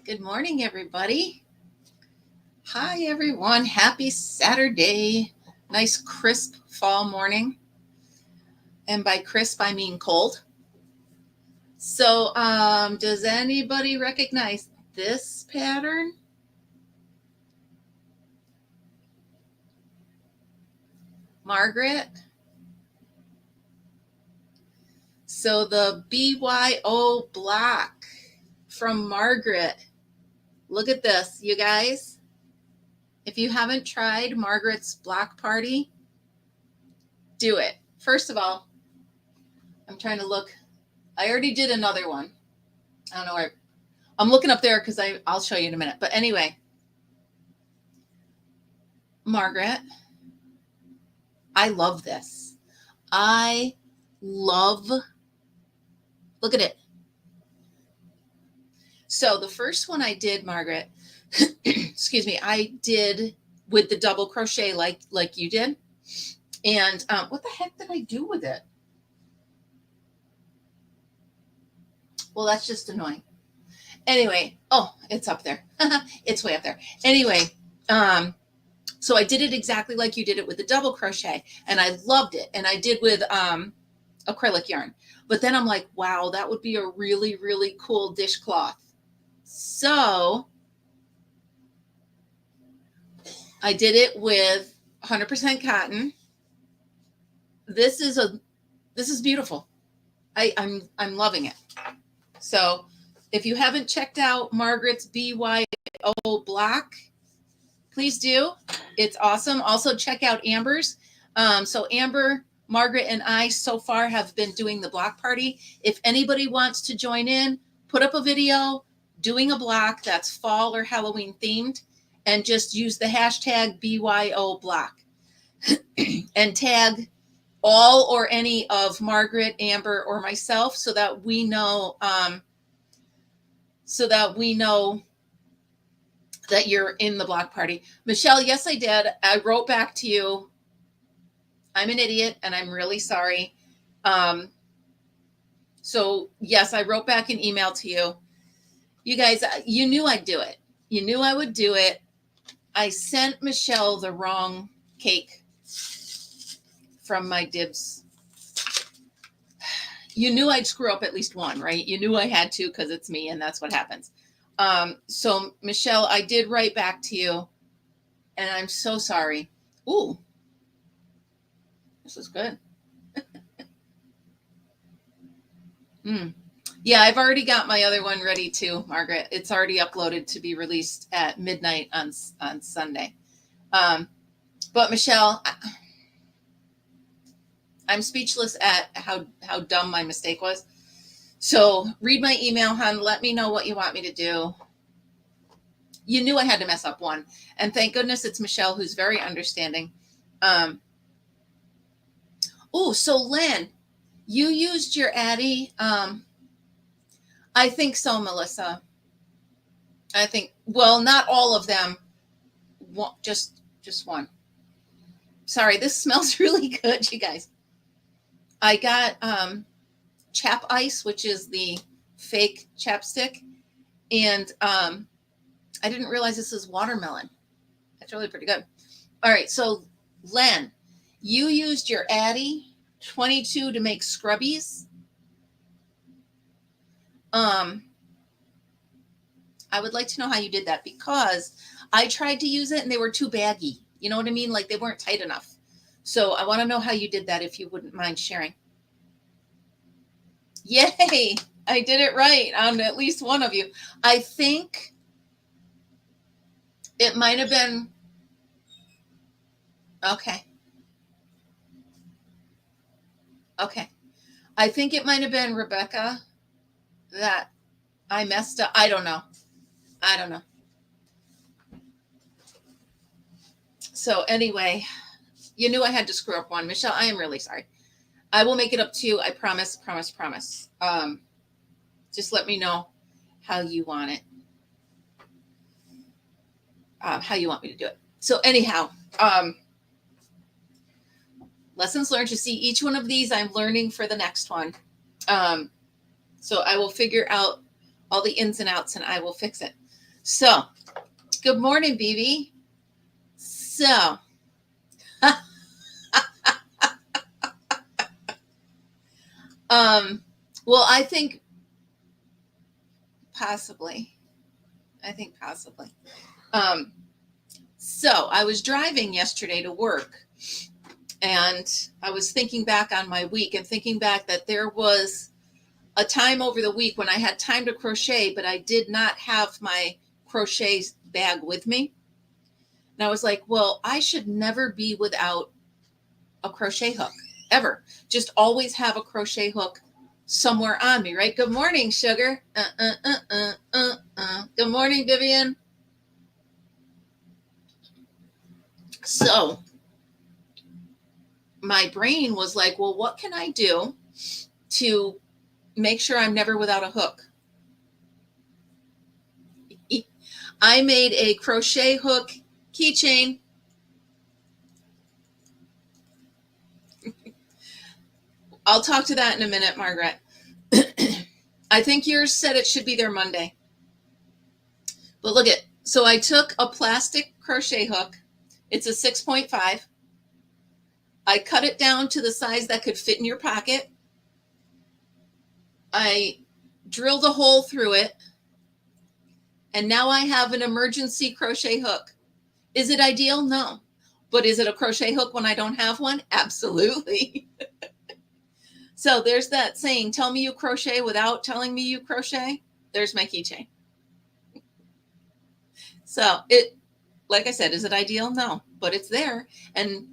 Good morning, everybody. Hi, everyone. Happy Saturday. Nice, crisp fall morning. And by crisp, I mean cold. So, does anybody recognize this pattern? Margaret? So, the BYO block from Margaret. Look at this, you guys. If you haven't tried Margaret's block party, do it. First of all, I'm trying to look. I already did another one. I don't know where. I'm looking up there because I'll show you in a minute. But anyway, Margaret, I love this. I love, look at it. So the first one I did, Margaret, excuse me, I did with the double crochet like you did. And what the heck did I do with it? Well, that's just annoying. Anyway, oh, it's up there. It's way up there. Anyway, so I did it exactly like you did it with the double crochet, and I loved it. And I did with acrylic yarn. But then I'm like, wow, that would be a really, really cool dishcloth. So I did it with 100% cotton. This is beautiful. I'm loving it. So if you haven't checked out Margaret's BYO block, please do. It's awesome. Also check out Amber's. So Amber, Margaret, and I so far have been doing the block party. If anybody wants to join in, put up a video doing a block that's fall or Halloween themed, and just use the hashtag BYO block and tag all or any of Margaret, Amber, or myself so that we know that you're in the block party. Michelle, yes, I did. I wrote back to you. I'm an idiot and I'm really sorry. So yes, I wrote back an email to you. You guys, you knew I'd do it. You knew I would do it. I sent Michelle the wrong cake from my dibs. You knew I'd screw up at least one, right? You knew I had to because it's me and that's what happens. So Michelle, I did write back to you and I'm so sorry. Ooh, this is good. Yeah, I've already got my other one ready too, Margaret. It's already uploaded to be released at midnight on Sunday. But Michelle, I'm speechless at how dumb my mistake was. So read my email, hon. Let me know what you want me to do. You knew I had to mess up one. And thank goodness it's Michelle who's very understanding. Oh, so Lynn, you used your Addie. I think so, Melissa. I think, well, not all of them. Just one. Sorry, this smells really good, you guys. I got Chap Ice, which is the fake chapstick. And I didn't realize this is watermelon. That's really pretty good. All right, so Len, you used your Addie 22 to make scrubbies. I would like to know how you did that because I tried to use it and they were too baggy. You know what I mean? Like they weren't tight enough. So I want to know how you did that if you wouldn't mind sharing. Yay! I did it right on at least one of you. I think it might have been. Okay. Okay. I think it might have been Rebecca that I messed up. I don't know. So anyway, you knew I had to screw up one. Michelle, I am really sorry. I will make it up to you. I promise. Just let me know how you want it. How you want me to do it. So anyhow, lessons learned. To see each one of these, I'm learning for the next one. So I will figure out all the ins and outs and I will fix it. So, good morning, BB. So, well, I think possibly. So I was driving yesterday to work, and I was thinking back on my week and thinking back that there was a time over the week when I had time to crochet, but I did not have my crochet bag with me. And I was like, well, I should never be without a crochet hook, ever. Just always have a crochet hook somewhere on me, right? Good morning, sugar. Good morning, Vivian. So my brain was like, well, what can I do to make sure I'm never without a hook? I made a crochet hook keychain. I'll talk to that in a minute, Margaret. I think yours said it should be there Monday. But look at, so I took a plastic crochet hook. It's a 6.5. I cut it down to the size that could fit in your pocket. I drilled a hole through it. And now I have an emergency crochet hook. Is it ideal? No. But is it a crochet hook when I don't have one? Absolutely. So there's that saying, tell me you crochet without telling me you crochet. There's my keychain. So it, like I said, is it ideal? No, but it's there, and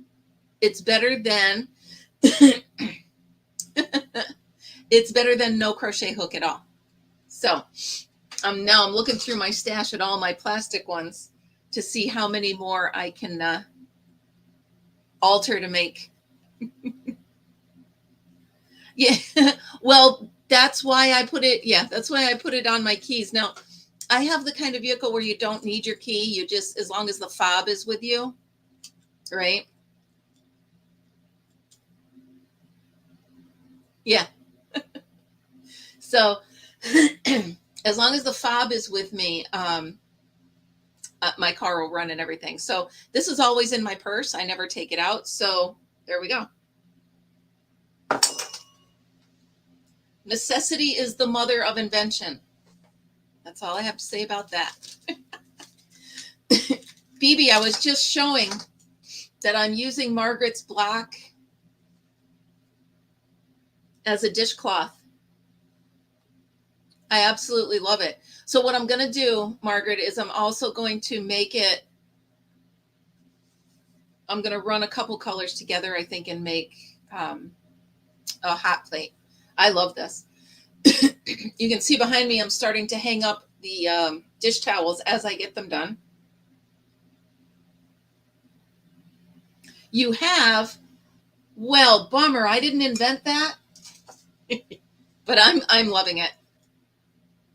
it's better than it's better than no crochet hook at all. So now I'm looking through my stash at all my plastic ones to see how many more I can alter to make. Yeah, well, that's why I put it. Yeah, that's why I put it on my keys. Now, I have the kind of vehicle where you don't need your key. You just, as long as the fob is with you, right? Yeah. So as long as the fob is with me, my car will run and everything. So this is always in my purse. I never take it out. So there we go. Necessity is the mother of invention. That's all I have to say about that. BB, I was just showing that I'm using Margaret's block as a dishcloth. I absolutely love it. So what I'm going to do, Margaret, is I'm also going to make it, I'm going to run a couple colors together, I think, and make a hot plate. I love this. You can see behind me, I'm starting to hang up the dish towels as I get them done. You have, well, bummer, I didn't invent that, but I'm loving it.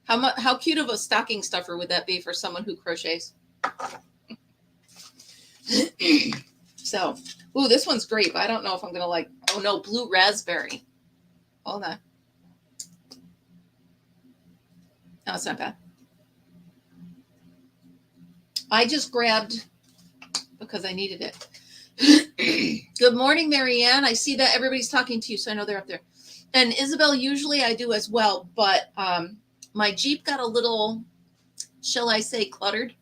How cute of a stocking stuffer would that be for someone who crochets? So, ooh, this one's great, but I don't know if I'm going to like, oh no, blue raspberry. Hold on. No, it's not bad. I just grabbed because I needed it. Good morning, Marianne. I see that everybody's talking to you, so I know they're up there. And Isabel, usually I do as well, but my Jeep got a little, shall I say, cluttered.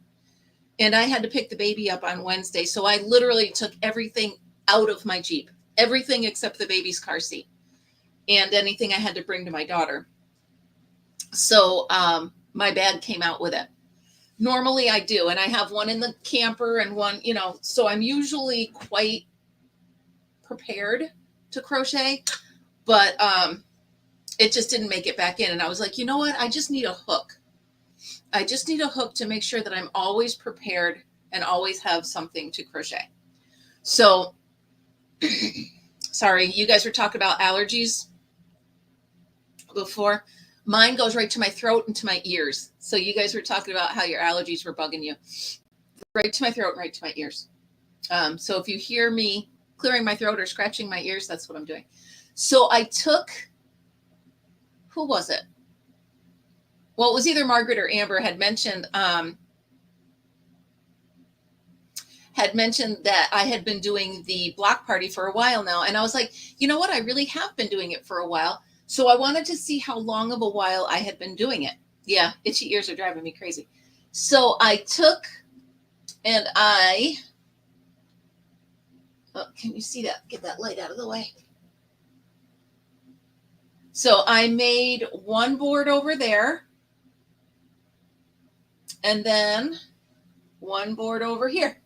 And I had to pick the baby up on Wednesday. So I literally took everything out of my Jeep, everything except the baby's car seat and anything I had to bring to my daughter. So my bag came out with it. Normally I do. And I have one in the camper and one, so I'm usually quite prepared to crochet, but it just didn't make it back in. And I was like, you know what? I just need a hook. I just need a hook to make sure that I'm always prepared and always have something to crochet. So, sorry, you guys were talking about allergies before. Mine goes right to my throat and to my ears. So you guys were talking about how your allergies were bugging you. Right to my throat and right to my ears. So if you hear me clearing my throat or scratching my ears, that's what I'm doing. So I took, who was it? Well, it was either Margaret or Amber had mentioned had mentioned that I had been doing the block party for a while now. And I was like, you know what? I really have been doing it for a while. So I wanted to see how long of a while I had been doing it. Yeah, itchy ears are driving me crazy. So I took and oh, can you see that? Get that light out of the way. So I made one board over there and then one board over here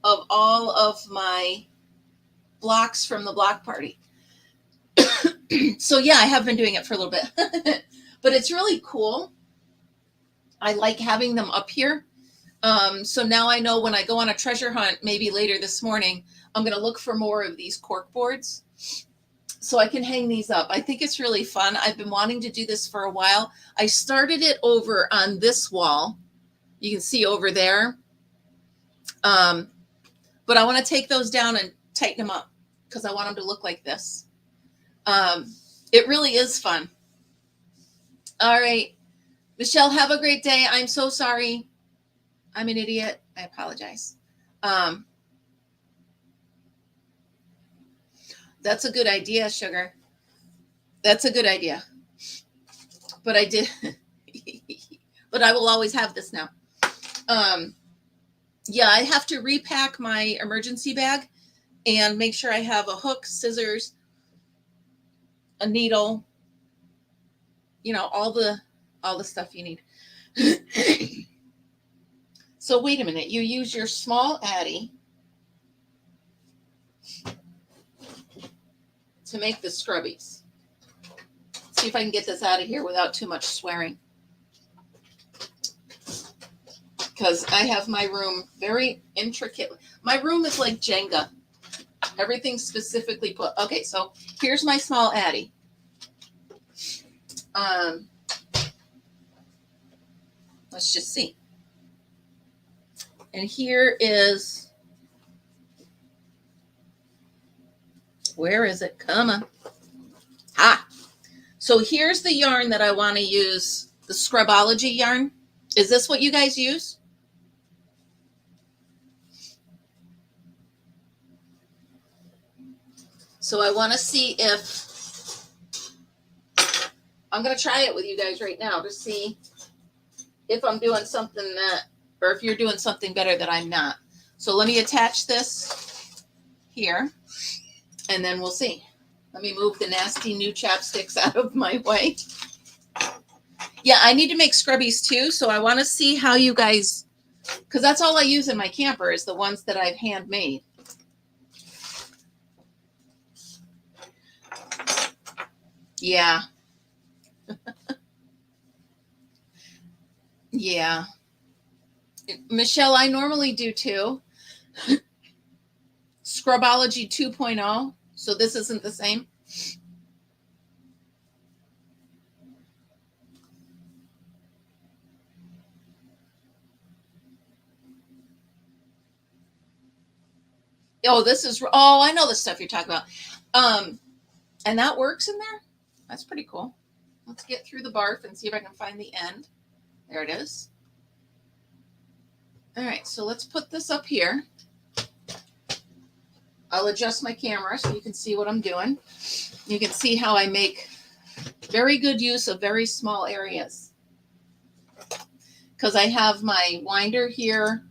of all of my blocks from the block party. So yeah, I have been doing it for a little bit, but it's really cool. I like having them up here. So now I know when I go on a treasure hunt, maybe later this morning, I'm going to look for more of these cork boards so I can hang these up. I think it's really fun. I've been wanting to do this for a while. I started it over on this wall. You can see over there. But I want to take those down and tighten them up because I want them to look like this. It really is fun. All right. Michelle, have a great day. I'm so sorry. I'm an idiot. I apologize. That's a good idea, Sugar. That's a good idea. But I did. But I will always have this now. Yeah, I have to repack my emergency bag and make sure I have a hook, scissors, a needle, you know, all the stuff you need. So wait a minute. You use your small Addy to make the scrubbies. See if I can get this out of here without too much swearing. Because I have my room very intricate. My room is like Jenga. Everything's specifically put. Okay, so here's my small Addy. Let's just see. And here is, where is it? Come on. Ah, so here's the yarn that I want to use, the Scrubology yarn. Is this what you guys use? So I want to see if, I'm going to try it with you guys right now to see if I'm doing something that, or if you're doing something better that I'm not. So let me attach this here and then we'll see. Let me move the nasty new chapsticks out of my way. Yeah, I need to make scrubbies too. So I want to see how you guys, because that's all I use in my camper is the ones that I've handmade. Yeah. Yeah. Michelle, I normally do too. Scrubology 2.0. So this isn't the same. Oh, this is, oh, I know the stuff you're talking about. And that works in there? That's pretty cool. Let's get through the barf and see if I can find the end. There it is. All right, so let's put this up here. I'll adjust my camera so you can see what I'm doing. You can see how I make very good use of very small areas. Because I have my winder here.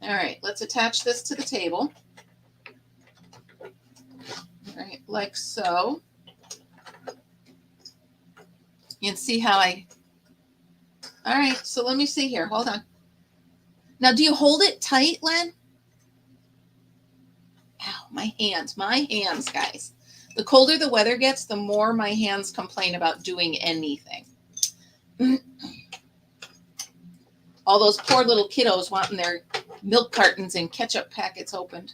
All right, let's attach this to the table. All right, like so. You can see how I, all right, so let me see here. Hold on. Now, do you hold it tight, Len? Ow, my hands, guys. The colder the weather gets, the more my hands complain about doing anything. All those poor little kiddos wanting their milk cartons and ketchup packets opened.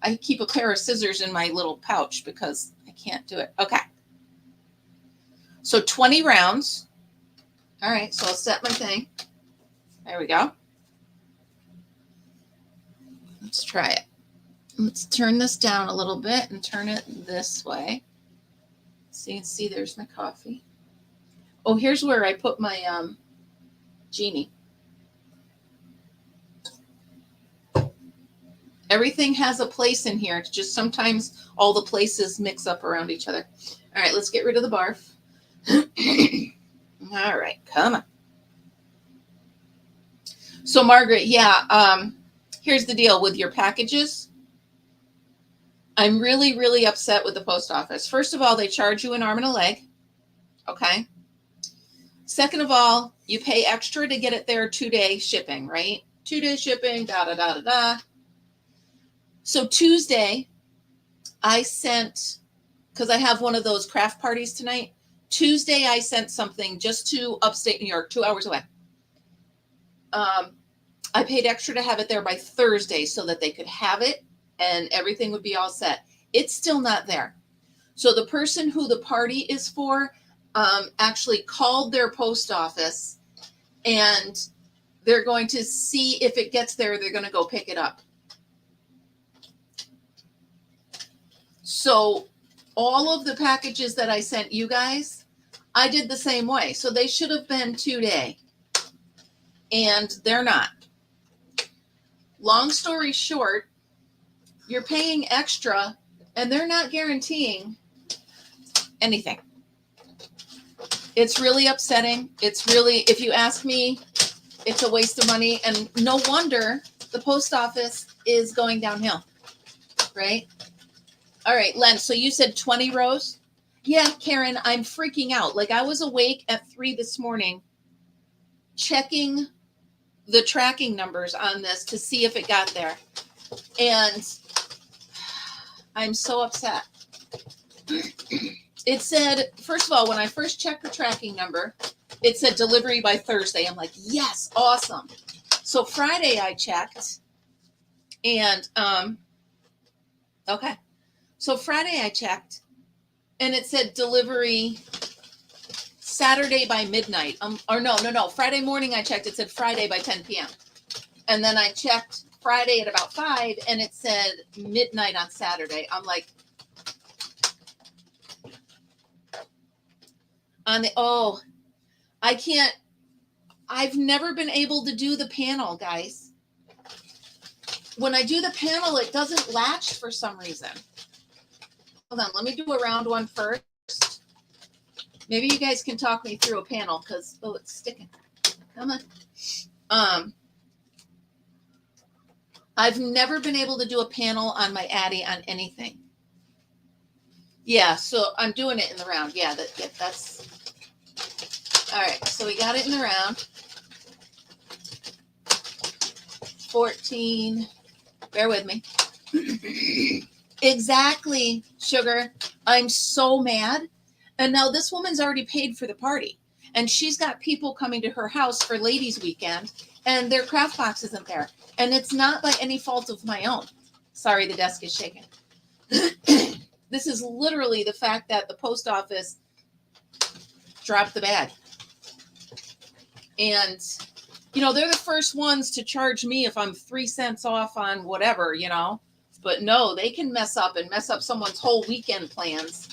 I keep a pair of scissors in my little pouch because I can't do it. Okay. So 20 rounds. All right, so I'll set my thing. There we go. Let's try it. Let's turn this down a little bit and turn it this way. So you can see there's my coffee. Oh, here's where I put my genie. Everything has a place in here. It's just sometimes all the places mix up around each other. All right, let's get rid of the barf. All right, come on. So Margaret, yeah, here's the deal with your packages. I'm really, really upset with the post office. First of all, they charge you an arm and a leg. Okay. Second of all, you pay extra to get it there 2-day shipping, right? 2-day shipping, da. So Tuesday, I sent, because I have one of those craft parties tonight. Tuesday, I sent something just to upstate New York, 2 hours away. I paid extra to have it there by Thursday so that they could have it and everything would be all set. It's still not there. So the person who the party is for actually called their post office and they're going to see if it gets there. They're going to go pick it up. So all of the packages that I sent you guys, I did the same way. So they should have been 2-day and they're not. Long story short, you're paying extra and they're not guaranteeing anything. It's really upsetting. It's really, if you ask me, it's a waste of money. And no wonder the post office is going downhill, right? All right, Len, so you said 20 rows? Yeah, Karen, I'm freaking out. Like I was awake at 3 this morning checking the tracking numbers on this to see if it got there. And I'm so upset. It said, first of all, when I first checked the tracking number, it said delivery by Thursday. I'm like, yes, awesome. So Friday I checked and, okay. So Friday I checked and it said delivery Saturday by midnight. Or no. Friday morning I checked. It said Friday by 10 p.m. And then I checked Friday at about 5 and it said midnight on Saturday. I'm like, I can't, I've never been able to do the panel, guys. When I do the panel, it doesn't latch for some reason. Hold on, let me do a round one first. Maybe you guys can talk me through a panel because, oh, it's sticking. Come on. I've never been able to do a panel on my Addy on anything. Yeah, so I'm doing it in the round. Yeah, that's all right. So we got it in the round. 14. Bear with me. Exactly, sugar. I'm so mad. And now this woman's already paid for the party. And she's got people coming to her house for ladies' weekend. And their craft box isn't there. And it's not by any fault of my own. Sorry, the desk is shaking. This is literally the fact that the post office dropped the bag. And, you know, they're the first ones to charge me if I'm 3 cents off on whatever, you know. But no, they can mess up someone's whole weekend plans.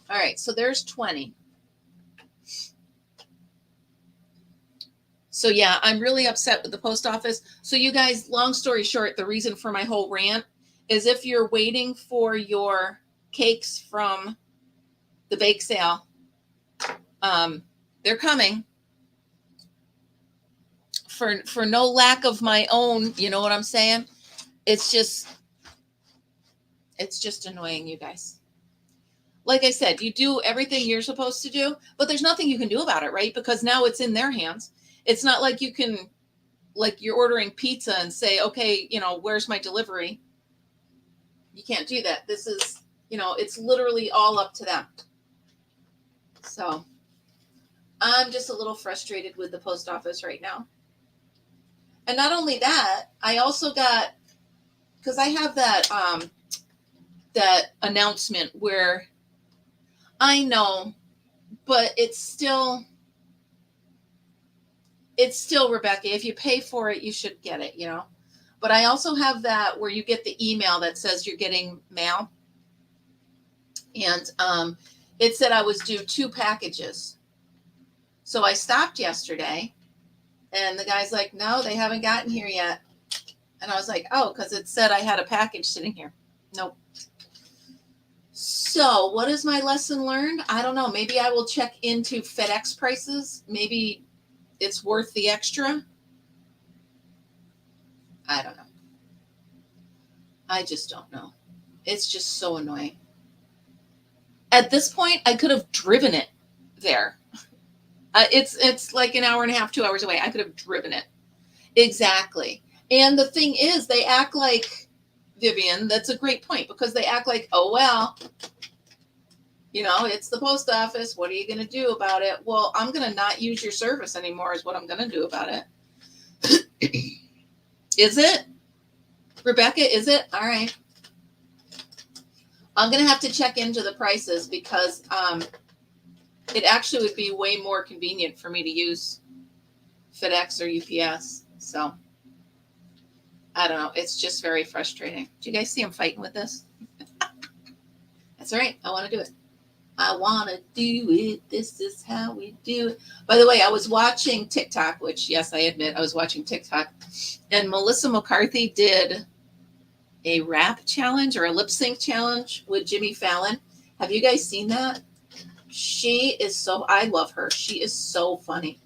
All right, so there's 20. So yeah, I'm really upset with the post office. So you guys, long story short, the reason for my whole rant is if you're waiting for your cakes from the bake sale, they're coming. For no lack of my own, you know what I'm saying? It's just annoying, you guys. Like I said, you do everything you're supposed to do, but there's nothing you can do about it, right? Because now it's in their hands. It's not like you can, like you're ordering pizza and say, okay, you know, where's my delivery? You can't do that. This is, you know, it's literally all up to them. So I'm just a little frustrated with the post office right now. And not only that, I also got, because I have that announcement where I know, but it's still, Rebecca, if you pay for it, you should get it, you know. But I also have that where you get the email that says you're getting mail. And it said I was due 2 packages. So I stopped yesterday and the guy's like, no, they haven't gotten here yet. And I was like, oh, because it said I had a package sitting here. Nope. So what is my lesson learned? I don't know. Maybe I will check into FedEx prices. Maybe it's worth the extra. I don't know. I just don't know. It's just so annoying. At this point, I could have driven it there. It's like an hour and a half, 2 hours away. I could have driven it. Exactly. And the thing is, they act like, Vivian, that's a great point, because they act like, oh, well, you know, it's the post office. What are you going to do about it? Well, I'm going to not use your service anymore is what I'm going to do about it. Is it? Rebecca, is it? All right. I'm going to have to check into the prices because it actually would be way more convenient for me to use FedEx or UPS. So I don't know. It's just very frustrating. Do you guys see I'm fighting with this? That's all right. I want to do it. I want to do it. This is how we do it. By the way, I was watching TikTok, which, yes, I admit I was watching TikTok. And Melissa McCarthy did a rap challenge or a lip sync challenge with Jimmy Fallon. Have you guys seen that? I love her. She is so funny.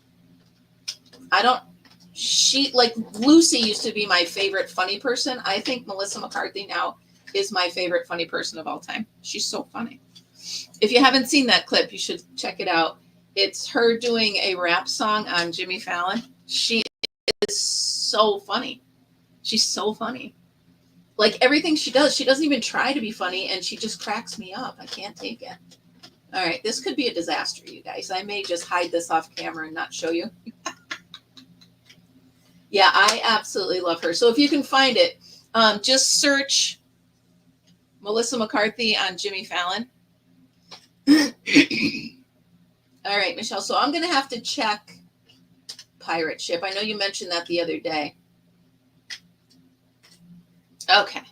Like Lucy used to be my favorite funny person. I think Melissa McCarthy now is my favorite funny person of all time. She's so funny. If you haven't seen that clip, you should check it out. It's her doing a rap song on Jimmy Fallon. She is so funny. She's so funny. Like everything she does, she doesn't even try to be funny, and she just cracks me up. I can't take it. All right, this could be a disaster, you guys. I may just hide this off camera and not show you. Yeah, I absolutely love her. So if you can find it, just search Melissa McCarthy on Jimmy Fallon. All right, Michelle. So I'm going to have to check Pirate Ship. I know you mentioned that the other day. Okay.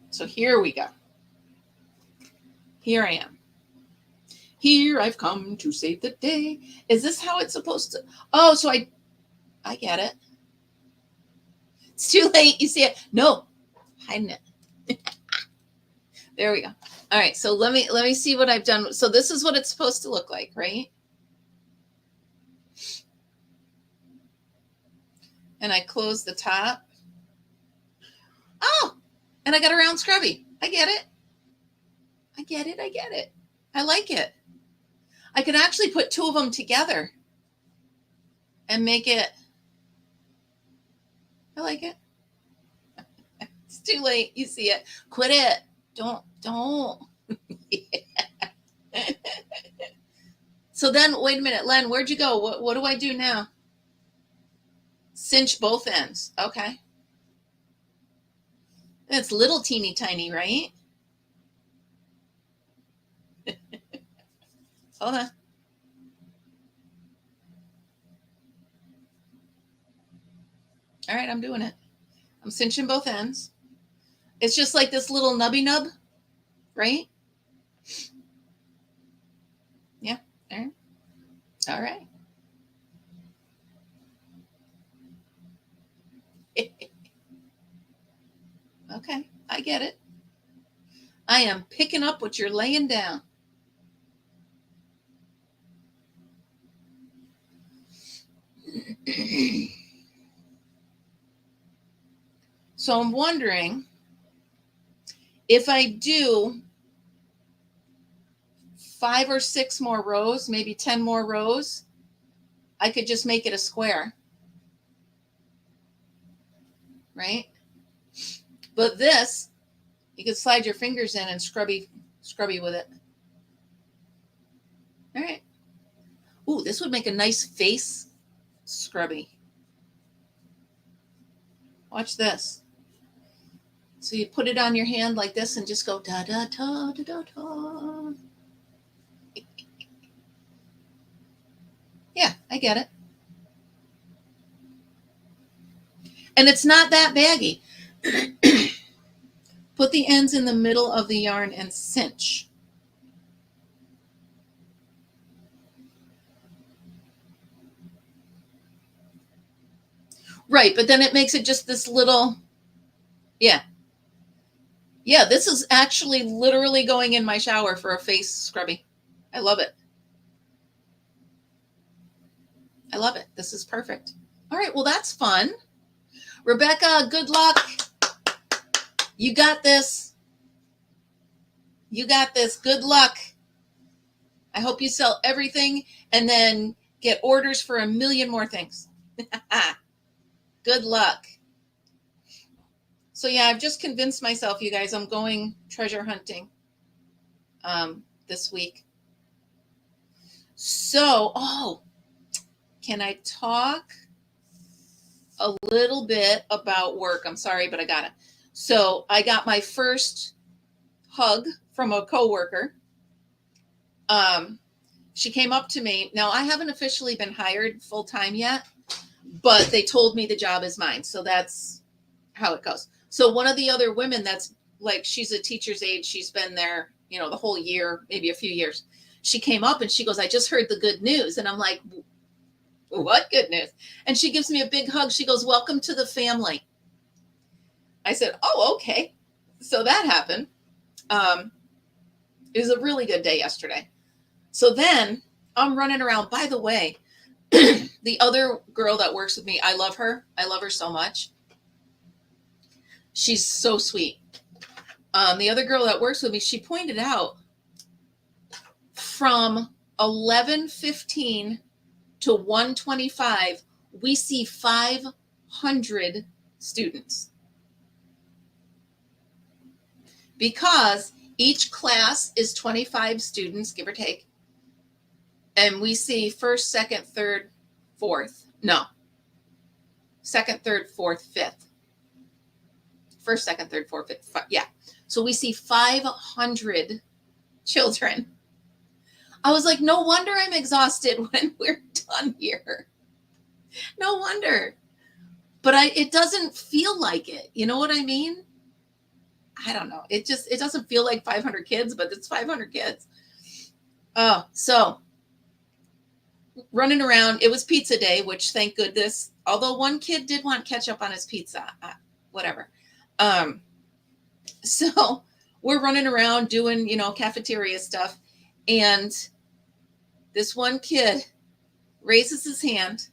So here we go. Here I am. Here I've come to save the day. Is this how it's supposed to? Oh, so I get it. It's too late. You see it? No, hiding it. There we go. All right. So let me see what I've done. So this is what it's supposed to look like, right? And I close the top. Oh, and I got a round scrubby. I get it. I get it. I get it. I like it. I could actually put two of them together and make it. I like it. It's too late. You see it. Quit it. Don't. So then, wait a minute, Len, where'd you go? What do I do now? Cinch both ends. Okay. It's little teeny tiny, right? Hold on. All right, I'm doing it. I'm cinching both ends. It's just like this little nubby nub, right? Yeah. All right. All right. Okay, I get it. I am picking up what you're laying down. So I'm wondering if I do 5 or 6 more rows, maybe 10 more rows, I could just make it a square, right? But this, you could slide your fingers in and scrubby with it. All right. Ooh, this would make a nice face scrubby. Watch this. So you put it on your hand like this and just go da da da da da da. Yeah, I get it. And it's not that baggy. Put the ends in the middle of the yarn and cinch. Right. But then it makes it just this little, yeah. Yeah. This is actually literally going in my shower for a face scrubby. I love it. I love it. This is perfect. All right. Well, that's fun. Rebecca, good luck. You got this. You got this. Good luck. I hope you sell everything and then get orders for a million more things. Good luck. So yeah, I've just convinced myself, you guys, I'm going treasure hunting this week. So, can I talk a little bit about work? I'm sorry, but I got it. So I got my first hug from a coworker. She came up to me. Now, I haven't officially been hired full-time yet, but they told me the job is mine. So that's how it goes. So one of the other women that's like, she's a teacher's aide. She's been there, the whole year, maybe a few years. She came up and she goes, I just heard the good news. And I'm like, what good news? And she gives me a big hug. She goes, welcome to the family. I said, oh, okay. So that happened. It was a really good day yesterday. So then I'm running around. By the way, the other girl that works with me, I love her. I love her so much. She's so sweet. The other girl that works with me, she pointed out from 11:15 to 1:25, we see 500 students. Because each class is 25 students, give or take. And we see first, second, third, fourth. No. Second, third, fourth, fifth. First, second, third, fourth, fifth. Yeah. So we see 500 children. I was like, no wonder I'm exhausted when we're done here. No wonder. But it doesn't feel like it. You know what I mean? I don't know. It doesn't feel like 500 kids, but it's 500 kids. Oh, so running around, it was pizza day, which thank goodness, although one kid did want ketchup on his pizza, whatever. So we're running around doing, cafeteria stuff. And this one kid raises his hand.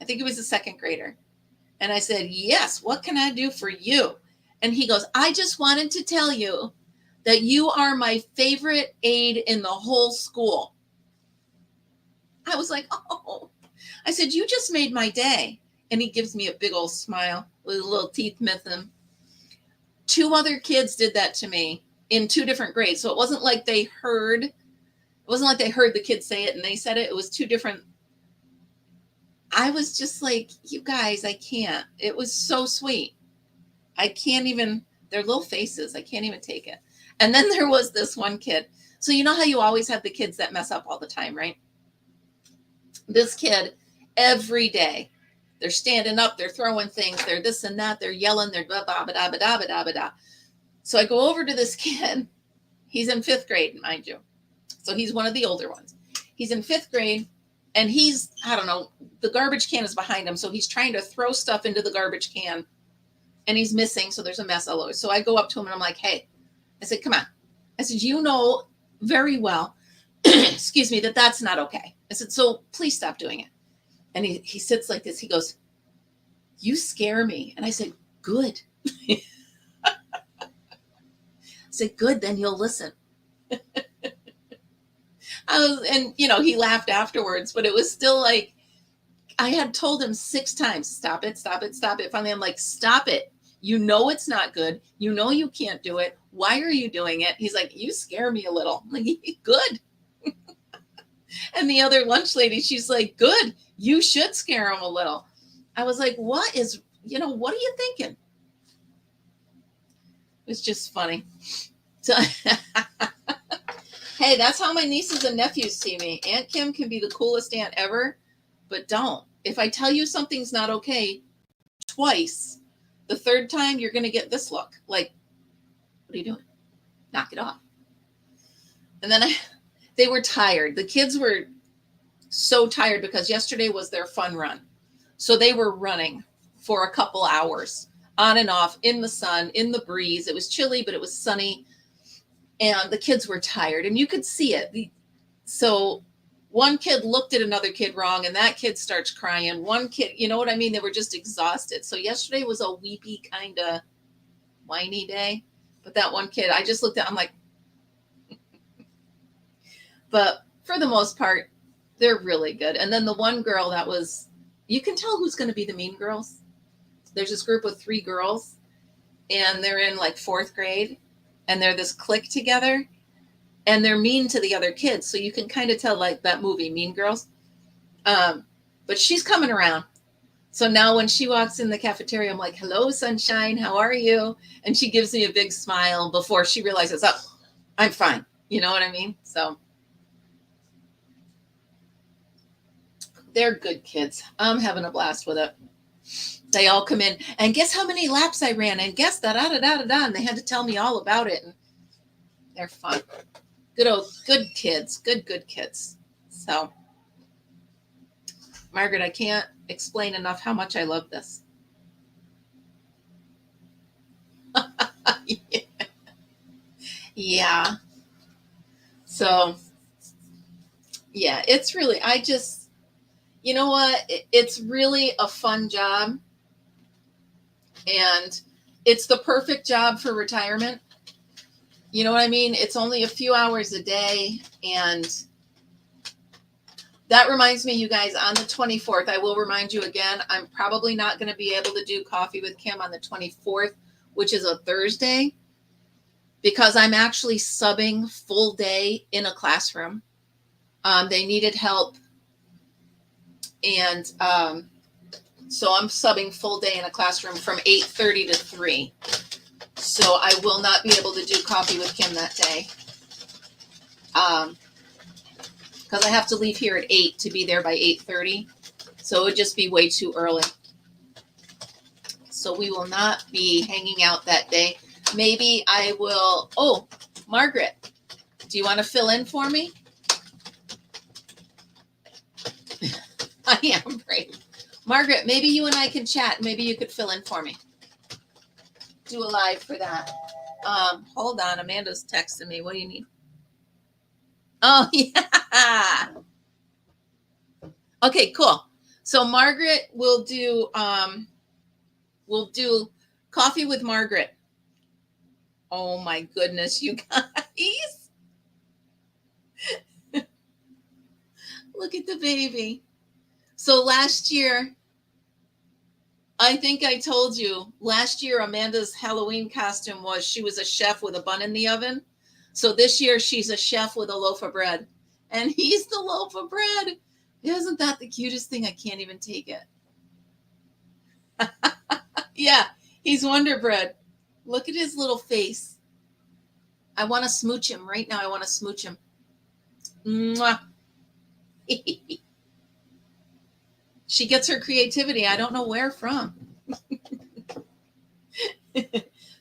I think he was a second grader. And I said, yes, what can I do for you? And he goes, I just wanted to tell you that you are my favorite aide in the whole school. I was like, oh. I said, you just made my day. And he gives me a big old smile with little teeth missing. 2 other kids did that to me in 2 different grades. So it wasn't like they heard the kids say it and they said it. It was 2 different. I was just like, you guys, I can't. It was so sweet. I can't even, their little faces, I can't even take it. And then there was this one kid. So you know how you always have the kids that mess up all the time, right? This kid, every day, they're standing up, they're throwing things, they're this and that, they're yelling, they're blah, blah, blah, blah, blah, blah, blah, blah. So I go over to this kid. He's in 5th grade, mind you. So he's one of the older ones. He's in 5th grade, and he's, I don't know, the garbage can is behind him. So he's trying to throw stuff into the garbage can, and he's missing. So there's a mess all over. So I go up to him, and I'm like, hey, I said, come on. I said, you know very well, excuse me, that's not okay. I said, so please stop doing it. And he sits like this. He goes, you scare me. And I said, good. I said, good, then you'll listen. He laughed afterwards, but it was still like, I had told him 6 times, stop it, stop it, stop it. Finally, I'm like, stop it. You know it's not good. You know you can't do it. Why are you doing it? He's like, you scare me a little. I'm like, good. And the other lunch lady, she's like, good. You should scare him a little. I was like, what are you thinking? It's just funny. So, hey, that's how my nieces and nephews see me. Aunt Kim can be the coolest aunt ever, but don't. If I tell you something's not okay twice, the 3rd time you're going to get this look. Like, what are you doing? Knock it off. And then they were tired. The kids were so tired because yesterday was their fun run. So they were running for a couple hours on and off in the sun, in the breeze. It was chilly, but it was sunny. And the kids were tired and you could see it. So one kid looked at another kid wrong and that kid starts crying. One kid, you know what I mean? They were just exhausted. So yesterday was a weepy kind of whiny day. But that one kid, I just looked at, I'm like, but for the most part, they're really good. And then the one girl that was, you can tell who's going to be the mean girls. There's this group of 3 girls and they're in like 4th grade and they're this clique together and they're mean to the other kids. So you can kind of tell, like that movie, Mean Girls. But she's coming around. So now when she walks in the cafeteria, I'm like, hello, sunshine, how are you? And she gives me a big smile before she realizes, oh, I'm fine. You know what I mean? So they're good kids. I'm having a blast with it. They all come in and guess how many laps I ran and guess da da da da da, and they had to tell me all about it. And they're fun. Good kids. Good kids. So, Margaret, I can't explain enough how much I love this. Yeah. So, yeah, it's really, you know what? It's really a fun job. And it's the perfect job for retirement. You know what I mean? It's only a few hours a day. And that reminds me, you guys, on the 24th, I will remind you again, I'm probably not going to be able to do Coffee with Kim on the 24th, which is a Thursday, because I'm actually subbing full day in a classroom. They needed help. And so I'm subbing full day in a classroom from 8:30 to 3. So I will not be able to do Coffee with Kim that day. Because I have to leave here at 8 to be there by 8:30. So it would just be way too early. So we will not be hanging out that day. Maybe I will. Oh, Margaret, do you want to fill in for me? I am brave. Margaret, maybe you and I can chat. Maybe you could fill in for me. Do a live for that. Hold on. Amanda's texting me. What do you need? Oh, yeah. Okay, cool. So Margaret will do Coffee with Margaret. Oh my goodness, you guys. Look at the baby. So last year, I think I told you, last year Amanda's Halloween costume was she was a chef with a bun in the oven. So this year she's a chef with a loaf of bread. And he's the loaf of bread. Isn't that the cutest thing? I can't even take it. Yeah, he's Wonder Bread. Look at his little face. I want to smooch him right now. I want to smooch him. Mwah. She gets her creativity. I don't know where from.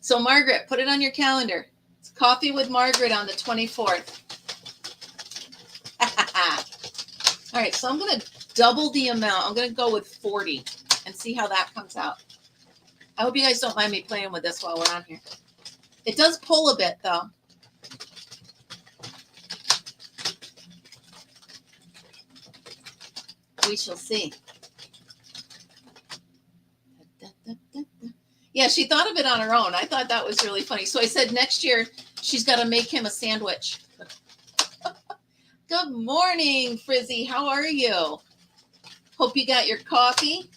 So Margaret, put it on your calendar. It's Coffee with Margaret on the 24th. All right, so I'm going to double the amount. I'm going to go with 40 and see how that comes out. I hope you guys don't mind me playing with this while we're on here. It does pull a bit, though. We shall see. Yeah, she thought of it on her own. I thought that was really funny. So I said next year she's got to make him a sandwich. Good morning, Frizzy. How are you? Hope you got your coffee.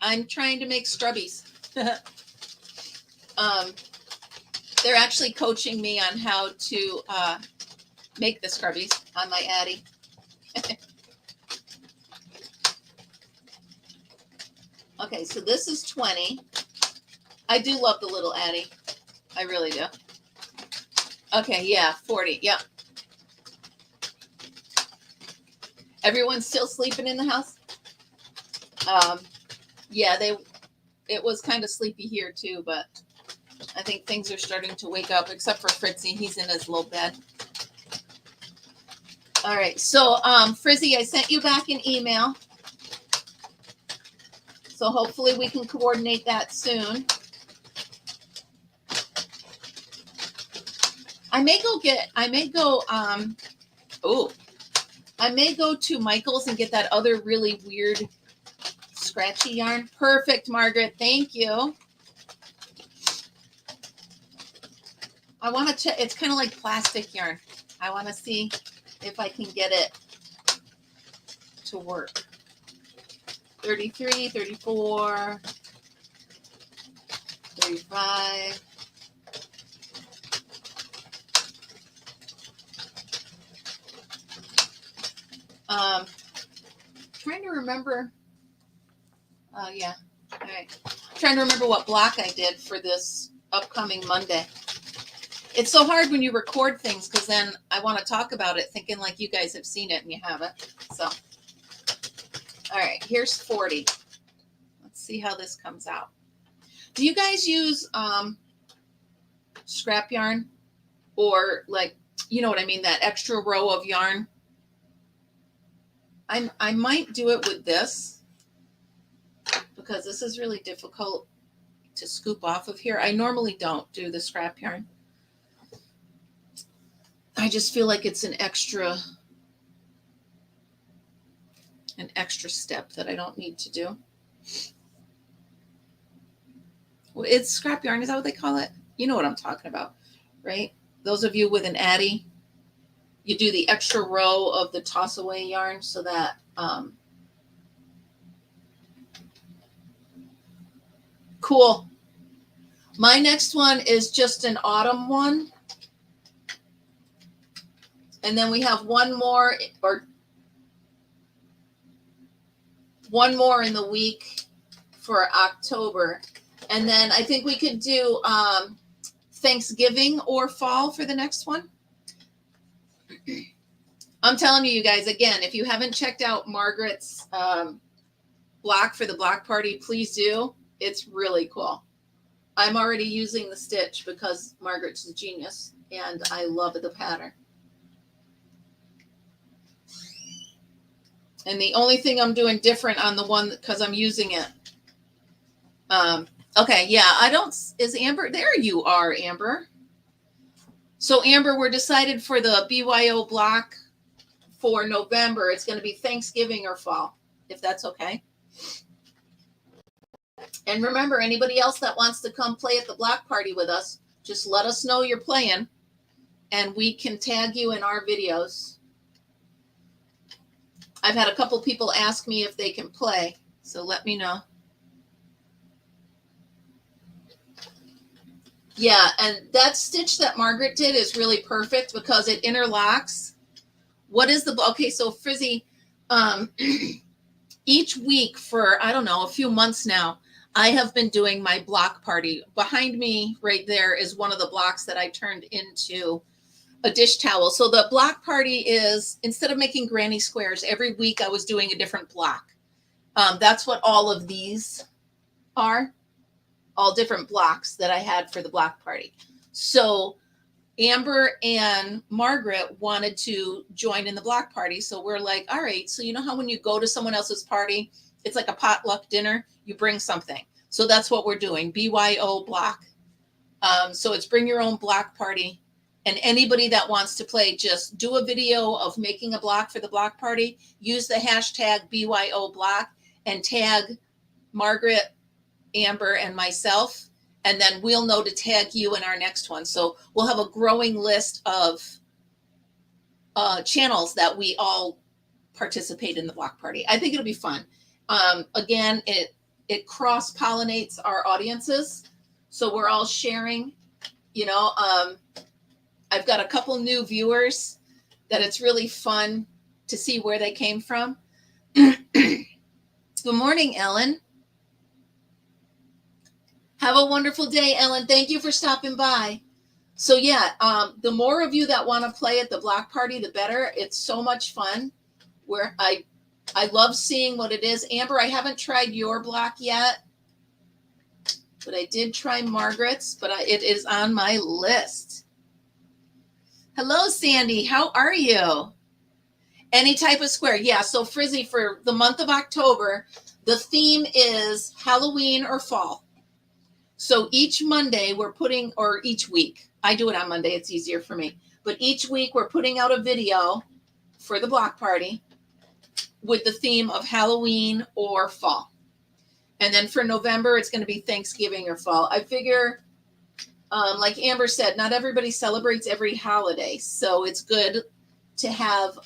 I'm trying to make strubbies. They're actually coaching me on how to make the scrubbies on my Addy. Okay, so this is 20. I do love the little Addy. I really do. Okay, yeah, 40. Yeah. Everyone's still sleeping in the house? Yeah, it was kind of sleepy here too, but I think things are starting to wake up, except for Fritzy. He's in his little bed. All right, so Frizzy, I sent you back an email. So hopefully we can coordinate that soon. I may go to Michael's and get that other really weird scratchy yarn. Perfect, Margaret. Thank you. I want to check. It's kind of like plastic yarn. I want to see if I can get it to work. 33, 34, 35. Trying to remember. Yeah. All right. Trying to remember what block I did for this upcoming Monday. It's so hard when you record things because then I want to talk about it thinking like you guys have seen it and you haven't. So, all right, here's 40. Let's see how this comes out. Do you guys use scrap yarn or like, you know what I mean, that extra row of yarn? I might do it with this because this is really difficult to scoop off of here. I normally don't do the scrap yarn. I just feel like it's an extra step that I don't need to do. Well, it's scrap yarn. Is that what they call it? You know what I'm talking about, right? Those of you with an Addy, you do the extra row of the toss away yarn so that cool. My next one is just an autumn one. And then we have one more in the week for October. And then I think we could do Thanksgiving or fall for the next one. I'm telling you guys, again, if you haven't checked out Margaret's block for the block party, please do. It's really cool. I'm already using the stitch because Margaret's a genius and I love the pattern. And the only thing I'm doing different on the one, because I'm using it. Okay, yeah, is Amber, there you are, Amber. So Amber, we're decided for the BYO block for November. It's going to be Thanksgiving or fall, if that's okay. And remember, anybody else that wants to come play at the block party with us, just let us know you're playing and we can tag you in our videos. I've had a couple people ask me if they can play, so let me know. Yeah, and that stitch that Margaret did is really perfect because it interlocks. What is okay, so Frizzy, each week for, I don't know, a few months now, I have been doing my block party. Behind me right there is one of the blocks that I turned into a dish towel. So the block party is, instead of making granny squares, every week I was doing a different block. That's what all of these are, all different blocks that I had for the block party. So Amber and Margaret wanted to join in the block party. So we're like, all right, so you know how when you go to someone else's party, it's like a potluck dinner, you bring something. So that's what we're doing, BYO block. So it's bring your own block party. And anybody that wants to play, just do a video of making a block for the block party. Use the hashtag BYO block and tag Margaret, Amber, and myself. And then we'll know to tag you in our next one. So we'll have a growing list of channels that we all participate in the block party. I think it'll be fun. Again, it cross-pollinates our audiences. So we're all sharing, you know, I've got a couple new viewers that it's really fun to see where they came from. Good morning, Ellen. Have a wonderful day, Ellen. Thank you for stopping by. So yeah, the more of you that want to play at the block party, the better. It's so much fun. Where I love seeing what it is. Amber, I haven't tried your block yet, but I did try Margaret's, but it is on my list. Hello, Sandy. How are you? Any type of square. Yeah. So Frizzy, for the month of October, the theme is Halloween or fall. So each Monday we're putting, or each week, I do it on Monday. It's easier for me. But each week we're putting out a video for the block party with the theme of Halloween or fall. And then for November, it's going to be Thanksgiving or fall. I figure, like Amber said, not everybody celebrates every holiday. So it's good to have,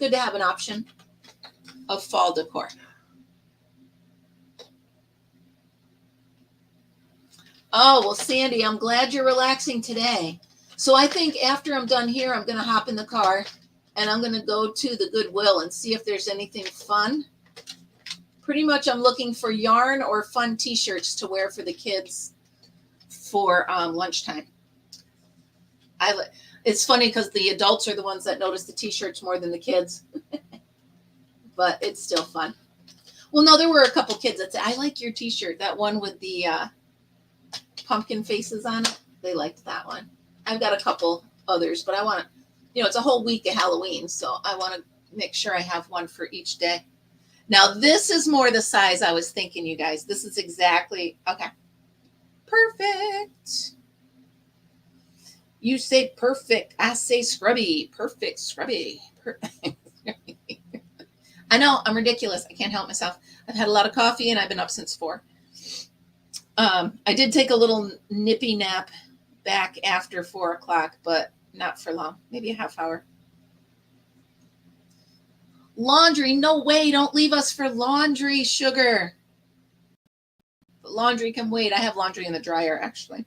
an option of fall decor. Oh, well, Sandy, I'm glad you're relaxing today. So I think after I'm done here, I'm going to hop in the car and I'm going to go to the Goodwill and see if there's anything fun. Pretty much I'm looking for yarn or fun t-shirts to wear for the kids for lunchtime. It's funny because the adults are the ones that notice the t-shirts more than the kids. But it's still fun. Well, no, there were a couple kids that said, I like your t-shirt. That one with the pumpkin faces on it. They liked that one. I've got a couple others, but I want to, it's a whole week of Halloween, so I want to make sure I have one for each day. Now, this is more the size I was thinking, you guys. This is exactly, okay. Perfect. You say perfect. I say scrubby. Perfect, scrubby. Perfect. I know, I'm ridiculous. I can't help myself. I've had a lot of coffee and I've been up since 4. I did take a little nippy nap back after 4 o'clock, but not for long. Maybe a half hour. Laundry. No way. Don't leave us for laundry, sugar. But laundry can wait. I have laundry in the dryer, actually.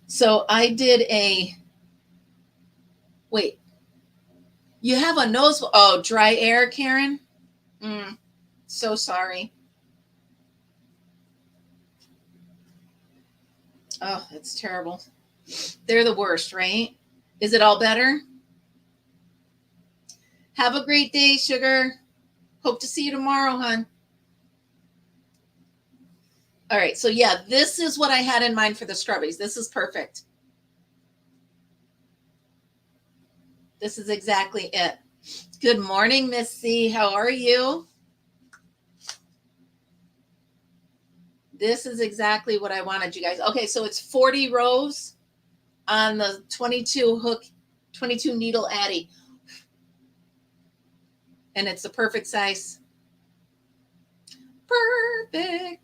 So I did wait. You have a nose. Oh, dry air, Karen? So sorry. Oh, it's terrible. They're the worst, right? Is it all better? Have a great day, sugar. Hope to see you tomorrow, hon. All right. So yeah, this is what I had in mind for the scrubbies. This is perfect. This is exactly it. Good morning, Miss C. How are you? This is exactly what I wanted, you guys. Okay, so it's 40 rows on the 22 hook, 22 needle Addy. And it's the perfect size. Perfect.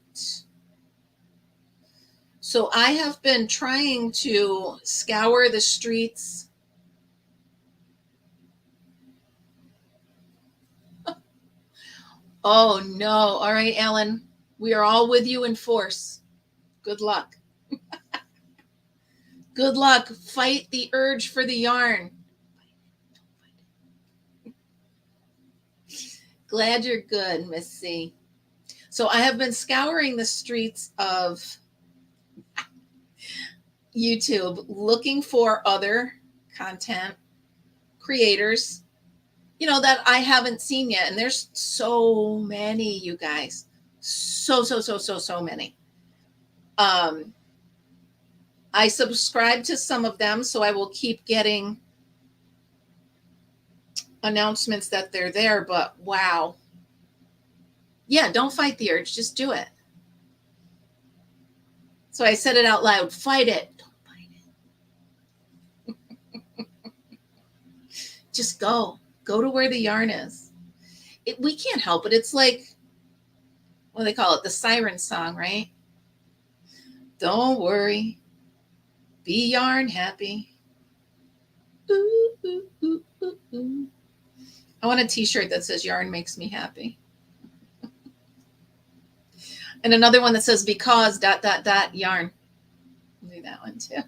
So I have been trying to scour the streets. Oh, no. All right, Ellen. We are all with you in force. Good luck. Good luck. Fight the urge for the yarn. Glad you're good, Miss C. So I have been scouring the streets of YouTube looking for other content creators, that I haven't seen yet. And there's so many, you guys. So many. I subscribe to some of them, so I will keep getting announcements that they're there, but wow. Yeah, don't fight the urge, just do it. So I said it out loud, fight it. Don't fight it. Just go to where the yarn is. We can't help it. It's like, what do they call it? The siren song, right? Don't worry. Be yarn happy. Ooh, ooh, ooh, ooh, ooh. I want a t-shirt that says yarn makes me happy. And another one that says because ... yarn. I'll do that one too.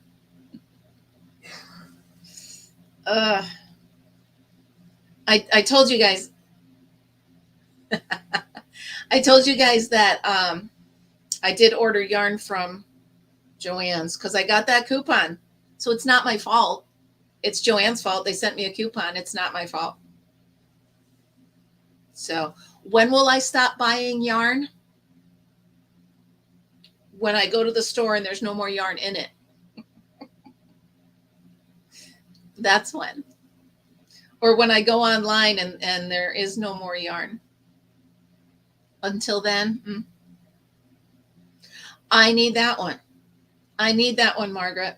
I told you guys. I told you guys that I did order yarn from Joann's because I got that coupon. So it's not my fault. It's Joann's fault. They sent me a coupon. It's not my fault. So when will I stop buying yarn? When I go to the store and there's no more yarn in it. That's when. Or when I go online and there is no more yarn. Until then, I need that one. I need that one, Margaret.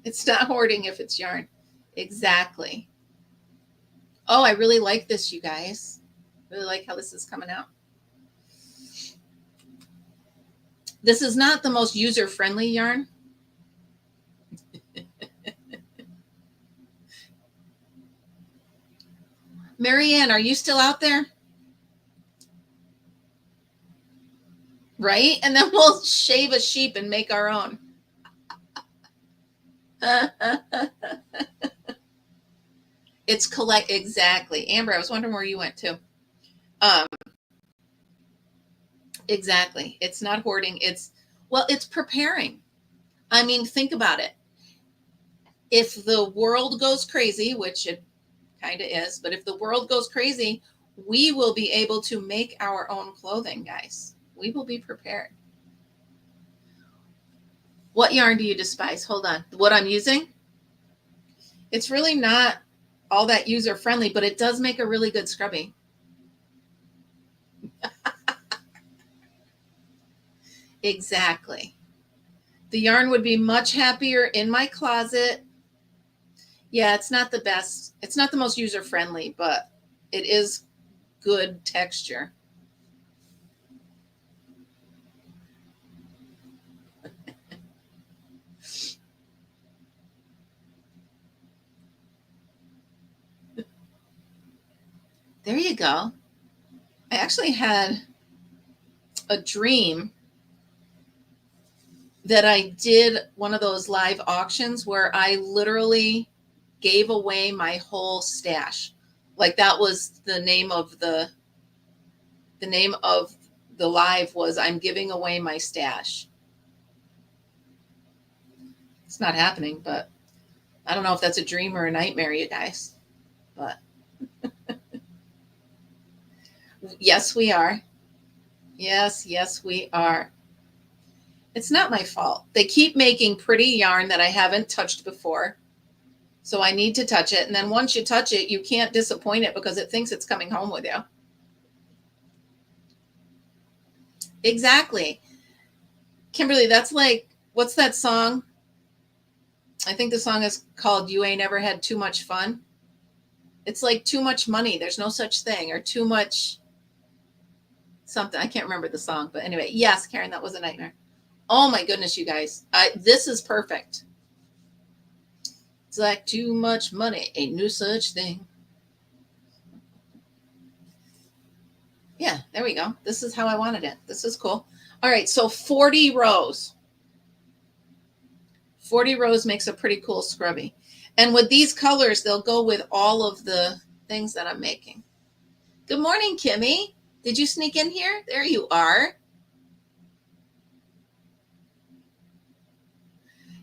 It's not hoarding if it's yarn. Exactly. Oh, I really like this, you guys. Really like how this is coming out. This is not the most user-friendly yarn. Marianne, are you still out there? Right? And then we'll shave a sheep and make our own. It's exactly. Amber, I was wondering where you went to. Exactly. It's not hoarding. It's preparing. I mean, think about it. If the world goes crazy, which it kind of is, but if the world goes crazy, we will be able to make our own clothing, guys. We will be prepared. What yarn do you despise? Hold on. What I'm using? It's really not all that user friendly, but it does make a really good scrubby. Exactly. The yarn would be much happier in my closet. Yeah, it's not the best. It's not the most user friendly, but it is good texture. There you go. I actually had a dream that I did one of those live auctions where I literally gave away my whole stash. Like that was the name of the live was I'm giving away my stash. It's not happening, but I don't know if that's a dream or a nightmare, you guys. But yes, we are. Yes, we are. It's not my fault. They keep making pretty yarn that I haven't touched before. So I need to touch it. And then once you touch it, you can't disappoint it because it thinks it's coming home with you. Exactly. Kimberly, that's like, what's that song? I think the song is called You Ain't Ever Had Too Much Fun. It's like too much money. There's no such thing, or too much something. I can't remember the song, but anyway, yes, Karen, that was a nightmare. Oh my goodness, you guys. This is perfect. It's like too much money. Ain't no such thing. Yeah, there we go. This is how I wanted it. This is cool. All right, so 40 rows. 40 rows makes a pretty cool scrubby. And with these colors, they'll go with all of the things that I'm making. Good morning, Kimmy. Did you sneak in here? There you are.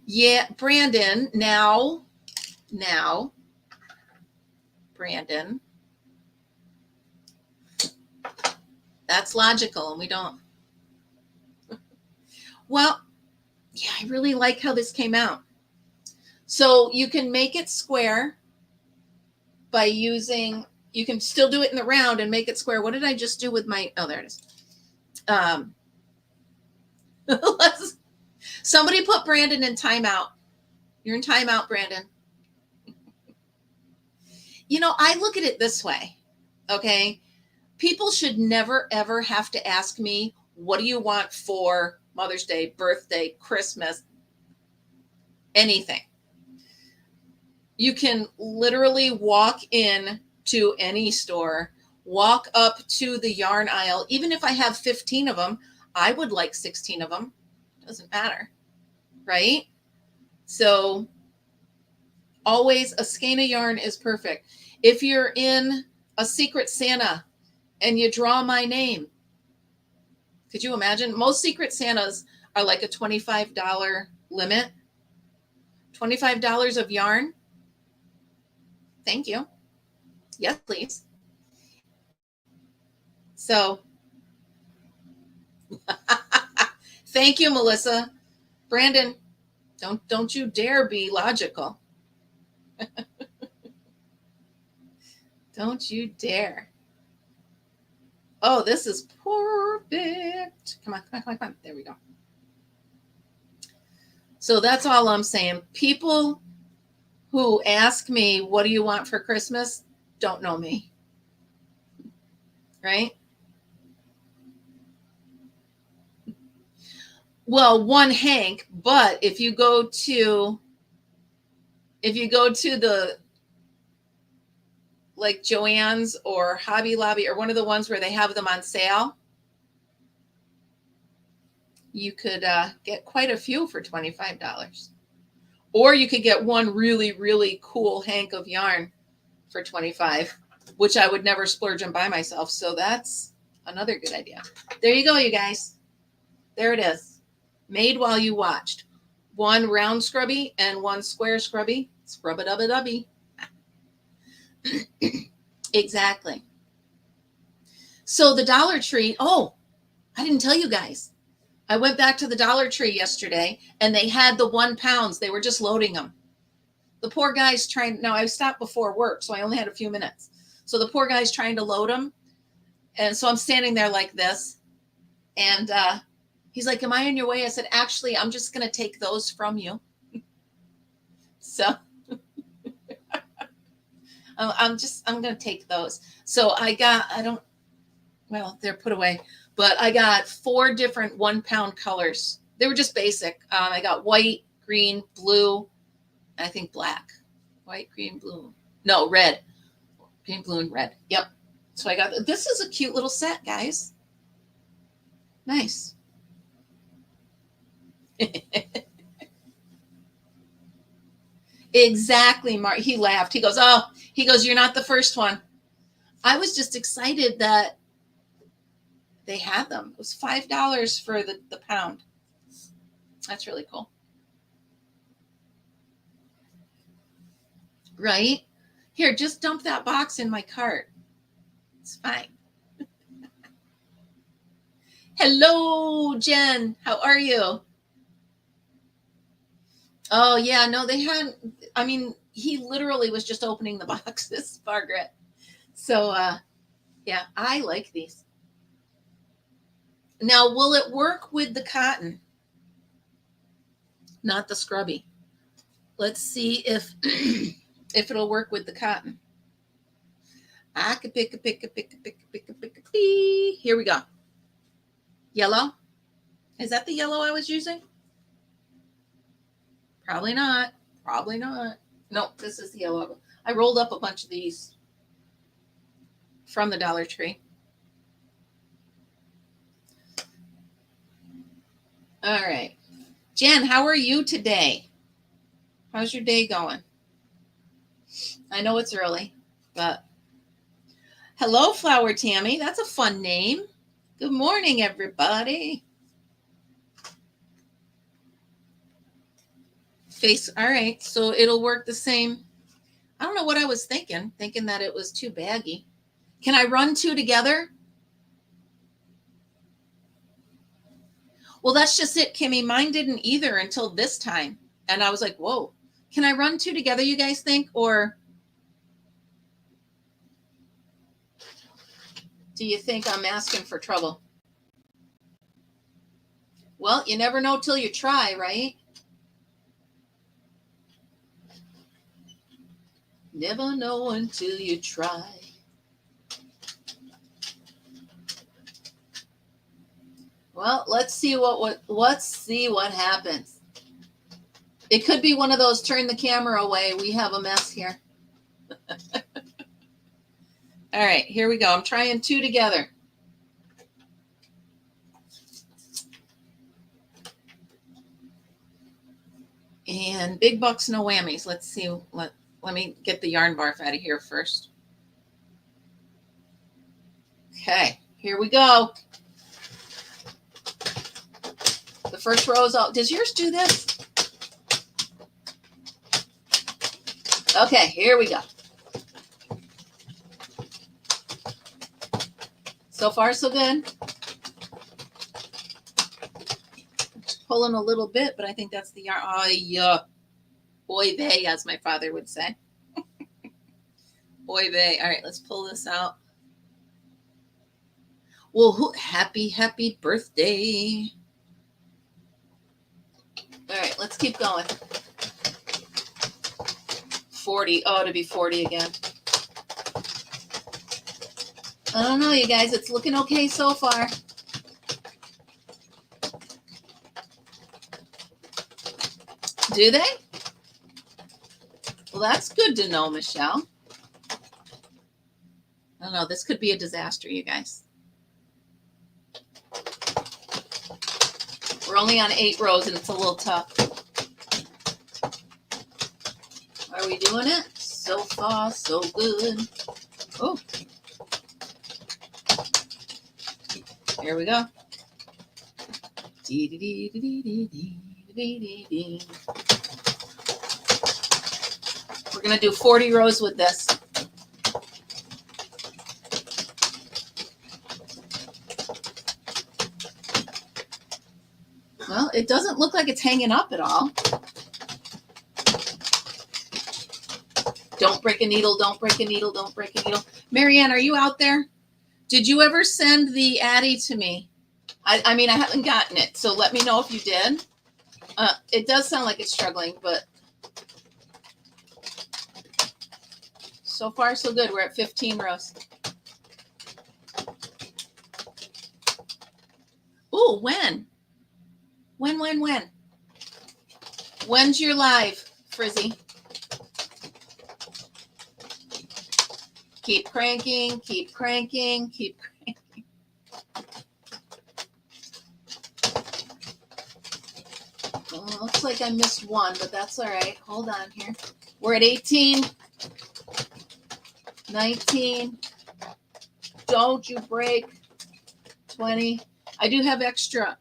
Yeah, Brandon, now, Brandon. That's logical, and we don't. Well, yeah, I really like how this came out. So you can make it square by using, you can still do it in the round and make it square. What did I just do with my, oh, there it is. Somebody put Brandon in timeout. You're in timeout, Brandon. You know, I look at it this way, okay? People should never, ever have to ask me, what do you want for Mother's Day, birthday, Christmas, anything. You can literally walk in to any store, walk up to the yarn aisle. Even if I have 15 of them, I would like 16 of them. Doesn't matter, right? So always a skein of yarn is perfect. If you're in a Secret Santa and you draw my name, could you imagine? Most Secret Santas are like a $25 limit. $25 of yarn. Thank you. Yes, please. So thank you, Melissa. Brandon, don't you dare be logical. Don't you dare. Oh, this is perfect. Come on, come on, come on, come on. There we go. So that's all I'm saying. People who ask me, what do you want for Christmas? Don't know me. Right? Well, one Hank, but if you go to the like Joann's or Hobby Lobby or one of the ones where they have them on sale, you could get quite a few for $25. Or you could get one really, really cool hank of yarn for $25, which I would never splurge and buy myself. So that's another good idea. There you go, you guys. There it is. Made while you watched. One round scrubby and one square scrubby. Scrub-a-dubba-dubby. Exactly. So the Dollar Tree, oh, I didn't tell you guys. I went back to the Dollar Tree yesterday and they had the 1 pounds. They were just loading them. The poor guy's trying, now I stopped before work, so I only had a few minutes. So the poor guy's trying to load them. And so I'm standing there like this. And he's like, am I in your way? I said, actually, I'm just going to take those from you. So I'm going to take those. So well, they're put away, but I got 4 different 1 pound colors. They were just basic. I got white, green, blue, and I think black. White, green, blue. No, red. Green, blue, and red. Yep. So I got, this is a cute little set, guys. Nice. Exactly, Mark. He laughed. He goes, you're not the first one. I was just excited that they had them. It was $5 for the pound. That's really cool. Right? Here, just dump that box in my cart. It's fine. Hello, Jen. How are you? Oh, yeah. No, they hadn't. I mean, he literally was just opening the boxes, Margaret. So, yeah, I like these. Now, will it work with the cotton? Not the scrubby. Let's see if if it'll work with the cotton. I could pick. Here we go. Yellow. Is that the yellow I was using? Probably not. Probably not. Nope, this is the yellow. I rolled up a bunch of these from the Dollar Tree. All right. Jen, how are you today? How's your day going? I know it's early, but hello, Flower Tammy. That's a fun name. Good morning, everybody. All right, so it'll work the same. I don't know what I was thinking that it was too baggy. Can I run 2 together? Well, that's just it, Kimmy. Mine didn't either until this time. And I was like, whoa, can I run 2 together, you guys think? Or do you think I'm asking for trouble? Well, you never know till you try, right? Never know until you try. Well, let's see what happens. It could be one of those turn the camera away. We have a mess here. All right, here we go. I'm trying 2 together. And big bucks, no whammies. Let's see. Let me get the yarn barf out of here first. Okay, here we go. The first row is out. Does yours do this? Okay, here we go. So far, so good. Pulling a little bit, but I think that's the yarn. Oh, yeah. Oy vey, as my father would say. Oy vey. All right, let's pull this out. Well, happy birthday. All right, let's keep going. 40. Oh, to be 40 again. I don't know, you guys. It's looking okay so far. Do they? Well, that's good to know, Michelle. I don't know. This could be a disaster, you guys. We're only on 8 rows, and it's a little tough. Are we doing it? So far, so good. Oh. Here we go. We're going to do 40 rows with this. Well, it doesn't look like it's hanging up at all. Don't break a needle, don't break a needle, don't break a needle. Marianne, are you out there? Did you ever send the Addy to me? I mean, I haven't gotten it, so let me know if you did. It does sound like it's struggling, but so far so good. We're at 15 rows. Ooh, when? When? When's your live, Frizzy? Keep cranking, keep cranking, keep cranking. Well, looks like I missed one, but that's all right. Hold on here. We're at 18, 19. Don't you break. 20. I do have extra.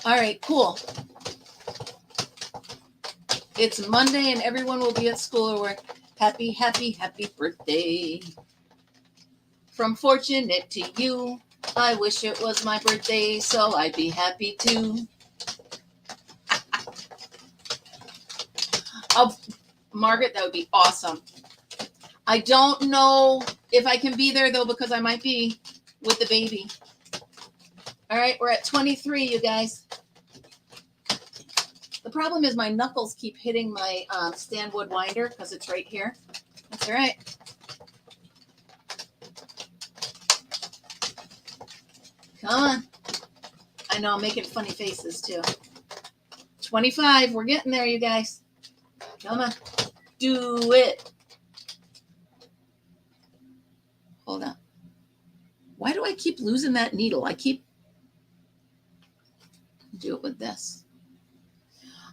All right, cool. It's Monday and everyone will be at school or work. Happy birthday. From Fortunate to you. I wish it was my birthday, so I'd be happy too. Oh, Margaret, that would be awesome. I don't know if I can be there, though, because I might be with the baby. All right, we're at 23, you guys. The problem is my knuckles keep hitting my Stanwood winder because it's right here. That's all right. Come on. I know I'm making funny faces, too. 25. We're getting there, you guys. Come on. Do it. Hold on. Why do I keep losing that needle? I keep... Do it with this.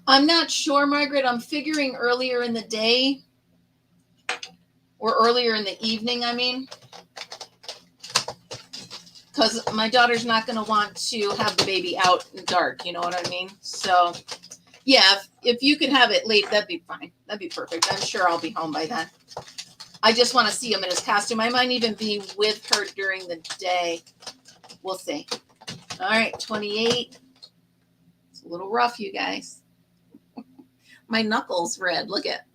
I'm not sure, Margaret. I'm figuring earlier in the day or earlier in the evening, I mean. Because my daughter's not going to want to have the baby out in the dark. You know what I mean? So, yeah, if you could have it late, that'd be fine. That'd be perfect. I'm sure I'll be home by then. I just want to see him in his costume. I might even be with her during the day. We'll see. All right, 28. It's a little rough, you guys. My knuckles red. Look at,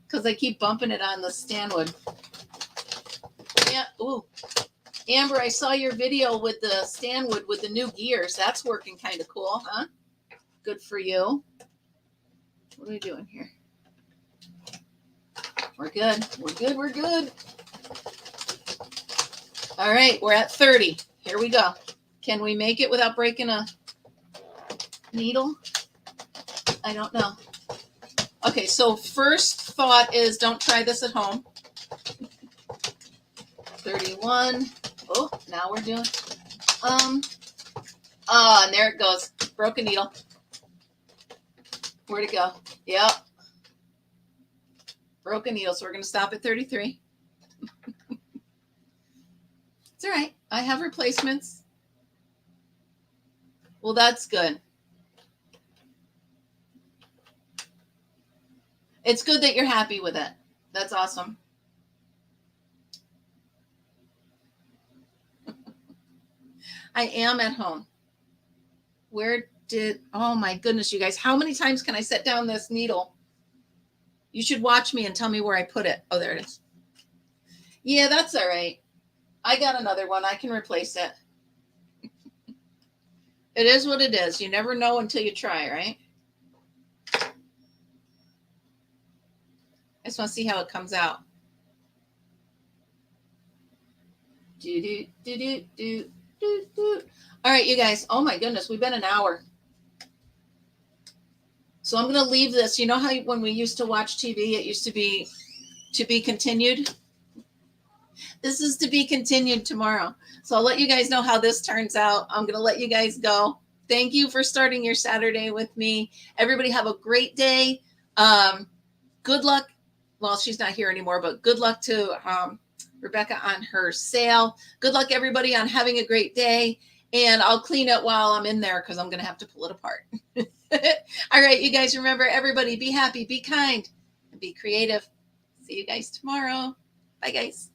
because I keep bumping it on the Stanwood. Yeah. Ooh. Amber, I saw your video with the Stanwood with the new gears. That's working kind of cool, huh? Good for you. What are we doing here? We're good. We're good. We're good. All right. We're at 30. Here we go. Can we make it without breaking a needle? I don't know. Okay. So first thought is don't try this at home. 31. Oh, now we're doing. And there it goes. Broken needle. Where'd it go? Yep. Broken needle. So we're going to stop at 33. It's all right. I have replacements. Well, that's good. It's good that you're happy with it. That's awesome. I am at home. Where did, oh my goodness, you guys, how many times can I set down this needle? You should watch me and tell me where I put it. Oh, there it is. Yeah, that's all right. I got another one. I can replace it. It is what it is. You never know until you try, right? I just want to see how it comes out. Do, do, do, do, do, do, do. All right, you guys. Oh my goodness, we've been an hour. So I'm going to leave this. You know how when we used to watch TV, it used to be continued? This is to be continued tomorrow. So I'll let you guys know how this turns out. I'm going to let you guys go. Thank you for starting your Saturday with me. Everybody have a great day. Good luck. Well, she's not here anymore, but good luck to Rebecca on her sale. Good luck, everybody, on having a great day. And I'll clean it while I'm in there because I'm going to have to pull it apart. All right, you guys, remember, everybody, be happy, be kind, and be creative. See you guys tomorrow. Bye, guys.